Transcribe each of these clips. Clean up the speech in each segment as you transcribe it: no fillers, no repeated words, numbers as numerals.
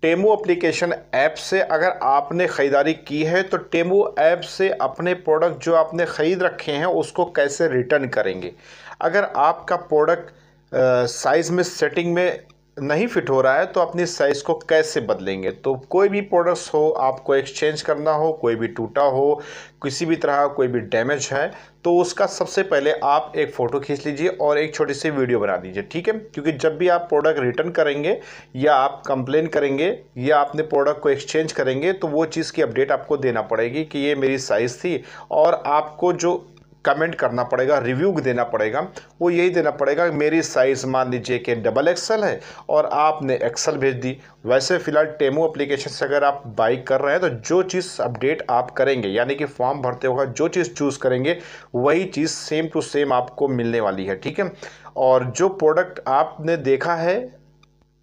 Temu application app से अगर आपने ख़रीदारी की है तो टेमू ऐप से अपने प्रोडक्ट जो आपने ख़रीद रखे हैं उसको कैसे रिटर्न करेंगे। अगर आपका प्रोडक्ट साइज़ में सेटिंग में नहीं फिट हो रहा है तो अपनी साइज़ को कैसे बदलेंगे। तो कोई भी प्रोडक्ट्स हो, आपको एक्सचेंज करना हो, कोई भी टूटा हो, किसी भी तरह कोई भी डैमेज है, तो उसका सबसे पहले आप एक फ़ोटो खींच लीजिए और एक छोटी सी वीडियो बना दीजिए, ठीक है। क्योंकि जब भी आप प्रोडक्ट रिटर्न करेंगे या आप कंप्लेन करेंगे या अपने प्रोडक्ट को एक्सचेंज करेंगे तो वो चीज़ की अपडेट आपको देना पड़ेगी कि ये मेरी साइज़ थी, और आपको जो कमेंट करना पड़ेगा, रिव्यू देना पड़ेगा, वो यही देना पड़ेगा मेरी साइज़ मान लीजिए कि XXL है और आपने XL भेज दी। वैसे फ़िलहाल टेमू एप्लीकेशन से अगर आप बाई कर रहे हैं तो जो चीज़ अपडेट आप करेंगे, यानी कि फॉर्म भरते होगा जो चीज़ चूज़ करेंगे वही चीज़ सेम टू सेम आपको मिलने वाली है, ठीक है। और जो प्रोडक्ट आपने देखा है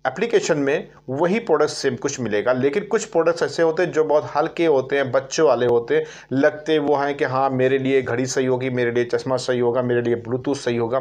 एप्लीकेशन में वही प्रोडक्ट सेम कुछ मिलेगा। लेकिन कुछ प्रोडक्ट्स ऐसे होते हैं जो बहुत हल्के होते हैं, बच्चों वाले होते हैं, लगते वो हैं कि हाँ मेरे लिए घड़ी सही होगी, मेरे लिए चश्मा सही होगा, मेरे लिए ब्लूटूथ सही होगा।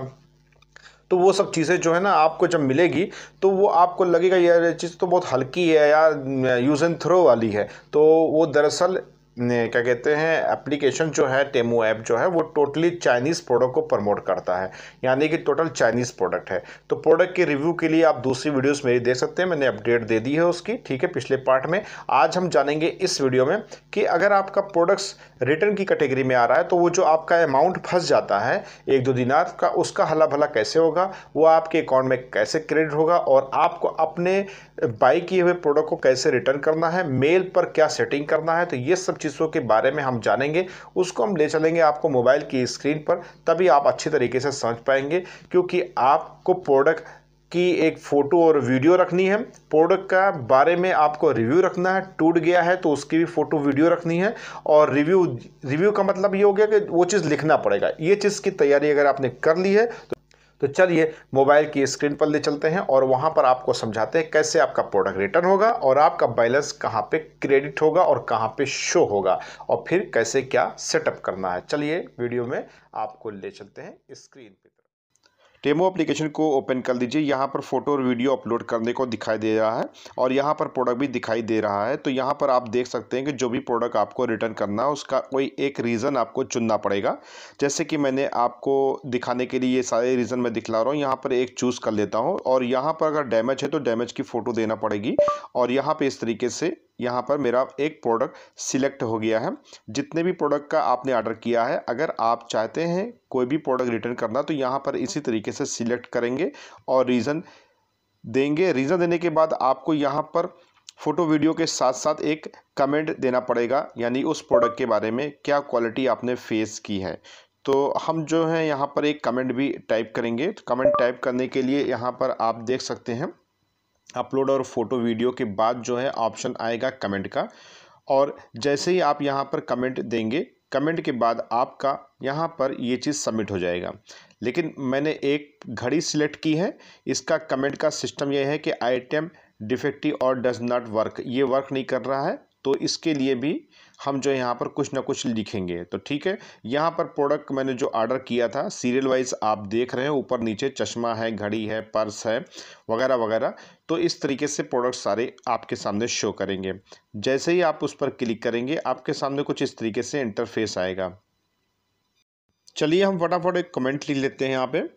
तो वो सब चीज़ें जो है ना आपको जब मिलेगी तो वो आपको लगेगा यार ये चीज़ तो बहुत हल्की है यार, यूज़ एंड थ्रो वाली है। तो वो दरअसल क्या कहते हैं, एप्लीकेशन जो है टेमू ऐप जो है वो टोटली चाइनीज़ प्रोडक्ट को प्रमोट करता है, यानी कि टोटल चाइनीज़ प्रोडक्ट है। तो प्रोडक्ट के रिव्यू के लिए आप दूसरी वीडियोस मेरी देख सकते हैं, मैंने अपडेट दे दी है उसकी, ठीक है, पिछले पार्ट में। आज हम जानेंगे इस वीडियो में कि अगर आपका प्रोडक्ट्स रिटर्न की कैटेगरी में आ रहा है तो वो जो आपका अमाउंट फंस जाता है 1-2 दिनार का, उसका हला भला कैसे होगा, वो आपके अकाउंट में कैसे क्रेडिट होगा, और आपको अपने बाई किए हुए प्रोडक्ट को कैसे रिटर्न करना है, मेल पर क्या सेटिंग करना है। तो ये सब चीज़ों के बारे में हम जानेंगे, उसको हम ले चलेंगे आपको मोबाइल की स्क्रीन पर, तभी आप अच्छी तरीके से समझ पाएंगे। क्योंकि आपको प्रोडक्ट की एक फ़ोटो और वीडियो रखनी है, प्रोडक्ट का बारे में आपको रिव्यू रखना है, टूट गया है तो उसकी भी फ़ोटो वीडियो रखनी है, और रिव्यू का मतलब ये हो गया कि वो चीज़ लिखना पड़ेगा। ये चीज़ की तैयारी अगर आपने कर ली है तो चलिए मोबाइल की स्क्रीन पर ले चलते हैं और वहां पर आपको समझाते हैं कैसे आपका प्रोडक्ट रिटर्न होगा और आपका बैलेंस कहां पे क्रेडिट होगा और कहां पे शो होगा, और फिर कैसे क्या सेटअप करना है। चलिए वीडियो में आपको ले चलते हैं स्क्रीन पे। टेमो एप्लीकेशन को ओपन कर लीजिए। यहाँ पर फोटो और वीडियो अपलोड करने को दिखाई दे रहा है और यहाँ पर प्रोडक्ट भी दिखाई दे रहा है। तो यहाँ पर आप देख सकते हैं कि जो भी प्रोडक्ट आपको रिटर्न करना है उसका कोई एक रीज़न आपको चुनना पड़ेगा। जैसे कि मैंने आपको दिखाने के लिए ये सारे रीज़न मैं दिखला रहा हूँ, यहाँ पर एक चूज़ कर लेता हूँ और यहाँ पर अगर डैमेज है तो डैमेज की फ़ोटो देना पड़ेगी। और यहाँ पर इस तरीके से यहाँ पर मेरा एक प्रोडक्ट सिलेक्ट हो गया है। जितने भी प्रोडक्ट का आपने ऑर्डर किया है, अगर आप चाहते हैं कोई भी प्रोडक्ट रिटर्न करना तो यहाँ पर इसी तरीके से सिलेक्ट करेंगे और रीज़न देंगे। रीज़न देने के बाद आपको यहाँ पर फ़ोटो वीडियो के साथ साथ एक कमेंट देना पड़ेगा, यानी उस प्रोडक्ट के बारे में क्या क्वालिटी आपने फेस की है। तो हम जो है यहाँ पर एक कमेंट भी टाइप करेंगे। तो कमेंट टाइप करने के लिए यहाँ पर आप देख सकते हैं अपलोड और फोटो वीडियो के बाद जो है ऑप्शन आएगा कमेंट का, और जैसे ही आप यहाँ पर कमेंट देंगे, कमेंट के बाद आपका यहाँ पर ये चीज़ सबमिट हो जाएगा। लेकिन मैंने एक घड़ी सिलेक्ट की है, इसका कमेंट का सिस्टम यह है कि आइटम डिफेक्टिव और डज नॉट वर्क, ये वर्क नहीं कर रहा है। तो इसके लिए भी हम जो यहाँ पर कुछ ना कुछ लिखेंगे। तो ठीक है, यहाँ पर प्रोडक्ट मैंने जो ऑर्डर किया था सीरियल वाइज आप देख रहे हैं, ऊपर नीचे चश्मा है, घड़ी है, पर्स है, वगैरह वगैरह। तो इस तरीके से प्रोडक्ट सारे आपके सामने शो करेंगे। जैसे ही आप उस पर क्लिक करेंगे आपके सामने कुछ इस तरीके से इंटरफेस आएगा। चलिए हम फटाफट एक कमेंट लिख लेते हैं यहाँ पे,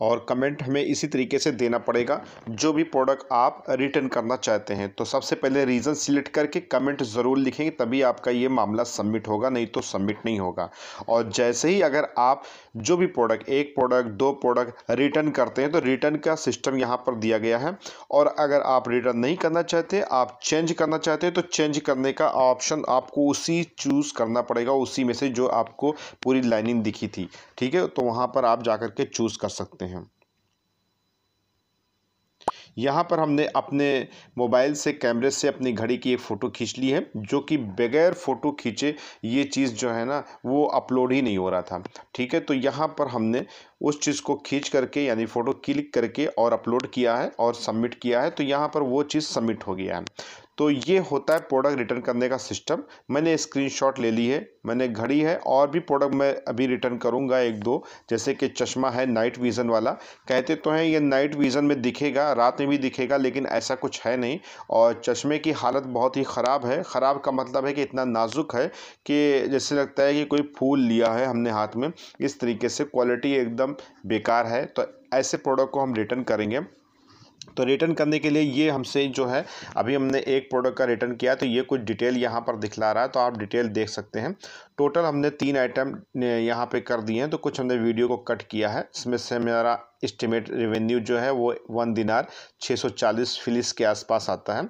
और कमेंट हमें इसी तरीके से देना पड़ेगा जो भी प्रोडक्ट आप रिटर्न करना चाहते हैं। तो सबसे पहले रीज़न सिलेक्ट करके कमेंट ज़रूर लिखेंगे, तभी आपका ये मामला सबमिट होगा, नहीं तो सबमिट नहीं होगा। और जैसे ही अगर आप जो भी प्रोडक्ट, एक प्रोडक्ट, दो प्रोडक्ट रिटर्न करते हैं तो रिटर्न का सिस्टम यहाँ पर दिया गया है। और अगर आप रिटर्न नहीं करना चाहते, आप चेंज करना चाहते हैं, तो चेंज करने का ऑप्शन आपको उसी चूज़ करना पड़ेगा, उसी में से जो आपको पूरी लाइनिंग दिखी थी, ठीक है। तो वहाँ पर आप जाकर के चूज़ कर सकते हैं। यहाँ पर हमने अपने मोबाइल से कैमरे से अपनी घड़ी की एक फ़ोटो खींच ली है, जो कि बगैर फ़ोटो खींचे ये चीज़ जो है ना वो अपलोड ही नहीं हो रहा था, ठीक है। तो यहाँ पर हमने उस चीज़ को खींच करके यानी फ़ोटो क्लिक करके और अपलोड किया है और सबमिट किया है। तो यहाँ पर वो चीज़ सबमिट हो गया है। तो ये होता है प्रोडक्ट रिटर्न करने का सिस्टम। मैंने स्क्रीनशॉट ले ली है, मैंने घड़ी है, और भी प्रोडक्ट मैं अभी रिटर्न करूँगा एक दो, जैसे कि चश्मा है नाइट विज़न वाला। कहते तो हैं ये नाइट विज़न में दिखेगा, रात में भी दिखेगा, लेकिन ऐसा कुछ है नहीं। और चश्मे की हालत बहुत ही ख़राब है। ख़राब का मतलब है कि इतना नाजुक है कि जैसे लगता है कि कोई फूल लिया है हमने हाथ में, इस तरीके से क्वालिटी एकदम बेकार है। तो ऐसे प्रोडक्ट को हम रिटर्न करेंगे। तो रिटर्न करने के लिए ये हमसे जो है, अभी हमने एक प्रोडक्ट का रिटर्न किया, तो ये कुछ डिटेल यहाँ पर दिखला रहा है, तो आप डिटेल देख सकते हैं। टोटल हमने 3 आइटम यहाँ पे कर दिए हैं, तो कुछ हमने वीडियो को कट किया है। इसमें से मेरा एस्टिमेट रेवेन्यू जो है वो 1 दिनार 640 फिलिस के आसपास आता है।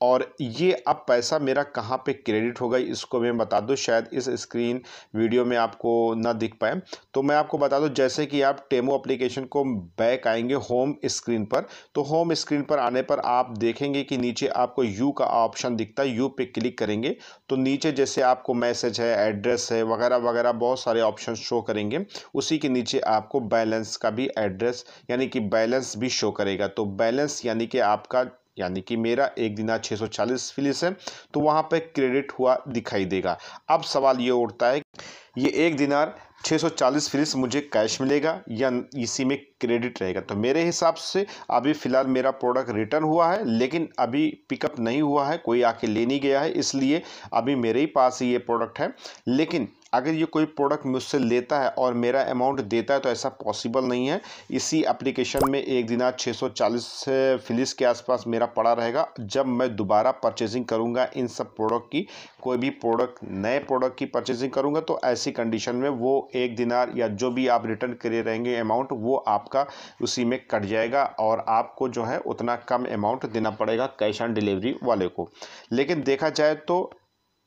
और ये अब पैसा मेरा कहाँ पे क्रेडिट होगा इसको मैं बता दूं, शायद इस स्क्रीन वीडियो में आपको ना दिख पाए। तो मैं आपको बता दूं, जैसे कि आप टेमो एप्लीकेशन को बैक आएंगे होम स्क्रीन पर, तो होम स्क्रीन पर आने पर आप देखेंगे कि नीचे आपको यू का ऑप्शन दिखता है। यू पे क्लिक करेंगे तो नीचे जैसे आपको मैसेज है, एड्रेस है, वगैरह वगैरह बहुत सारे ऑप्शन शो करेंगे। उसी के नीचे आपको बैलेंस का भी एड्रेस यानी कि बैलेंस भी शो करेगा। तो बैलेंस यानी कि आपका, यानी कि मेरा 1 दिनार 640 फिलिस है, तो वहाँ पे क्रेडिट हुआ दिखाई देगा। अब सवाल ये उठता है, ये 1 दिनार 640 फिलिस मुझे कैश मिलेगा या इसी में क्रेडिट रहेगा? तो मेरे हिसाब से अभी फ़िलहाल मेरा प्रोडक्ट रिटर्न हुआ है, लेकिन अभी पिकअप नहीं हुआ है, कोई आके ले नहीं गया है, इसलिए अभी मेरे ही पास ही ये प्रोडक्ट है। लेकिन अगर ये कोई प्रोडक्ट मुझसे लेता है और मेरा अमाउंट देता है तो ऐसा पॉसिबल नहीं है। इसी एप्लीकेशन में 1 दिनार 640 फिलिस के आसपास मेरा पड़ा रहेगा। जब मैं दोबारा परचेजिंग करूंगा इन सब प्रोडक्ट की, कोई भी प्रोडक्ट, नए प्रोडक्ट की परचेजिंग करूंगा, तो ऐसी कंडीशन में वो 1 दिनार या जो भी आप रिटर्न करे रहेंगे अमाउंट, वो आपका उसी में कट जाएगा और आपको जो है उतना कम अमाउंट देना पड़ेगा कैश ऑन डिलीवरी वाले को। लेकिन देखा जाए तो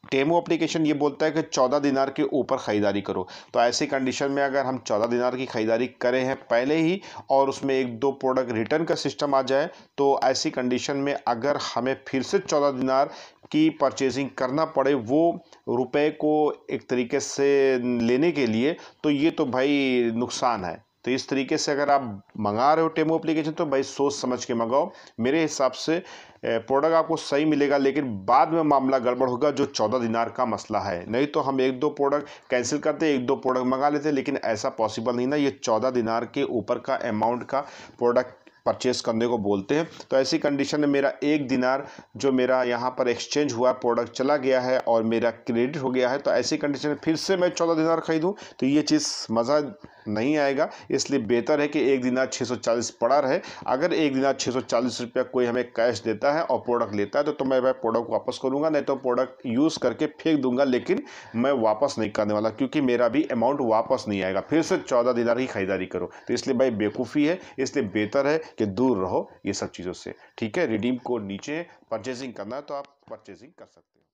टेमो एप्लीकेशन ये बोलता है कि 14 दिनार के ऊपर ख़रीदारी करो। तो ऐसी कंडीशन में अगर हम 14 दिनार की ख़रीदारी करें हैं पहले ही और उसमें 1-2 प्रोडक्ट रिटर्न का सिस्टम आ जाए, तो ऐसी कंडीशन में अगर हमें फिर से 14 दिनार की परचेजिंग करना पड़े वो रुपए को एक तरीके से लेने के लिए, तो ये तो भाई नुकसान है। तो इस तरीके से अगर आप मंगा रहे हो टेमो एप्लीकेशन, तो भाई सोच समझ के मंगाओ। मेरे हिसाब से प्रोडक्ट आपको सही मिलेगा, लेकिन बाद में मामला गड़बड़ होगा, जो 14 दिनार का मसला है। नहीं तो हम 1-2 प्रोडक्ट कैंसिल करते, 1-2 प्रोडक्ट मंगा लेते, लेकिन ऐसा पॉसिबल नहीं ना। ये 14 दिनार के ऊपर का अमाउंट का प्रोडक्ट परचेस करने को बोलते हैं। तो ऐसी कंडीशन में मेरा 1 दिनार जो मेरा यहाँ पर एक्सचेंज हुआ, प्रोडक्ट चला गया है और मेरा क्रेडिट हो गया है, तो ऐसी कंडीशन में फिर से मैं 14 दिनार खरीदूँ तो ये चीज़ मज़ा नहीं आएगा। इसलिए बेहतर है कि 1 दिनार 640 पड़ा रहे। अगर 1 दिनार 640 रुपया कोई हमें कैश देता है और प्रोडक्ट लेता है, तो मैं वह प्रोडक्ट वापस करूँगा, नहीं तो प्रोडक्ट यूज़ करके फेंक दूंगा, लेकिन मैं वापस नहीं करने वाला, क्योंकि मेरा भी अमाउंट वापस नहीं आएगा। फिर से 14 दिनार की खरीदारी करो, तो इसलिए भाई बेवकूफ़ी है। इसलिए बेहतर है कि दूर रहो ये सब चीज़ों से। ठीक है, रिडीम कोड नीचे परचेजिंग करना है तो आप परचेजिंग कर सकते हैं।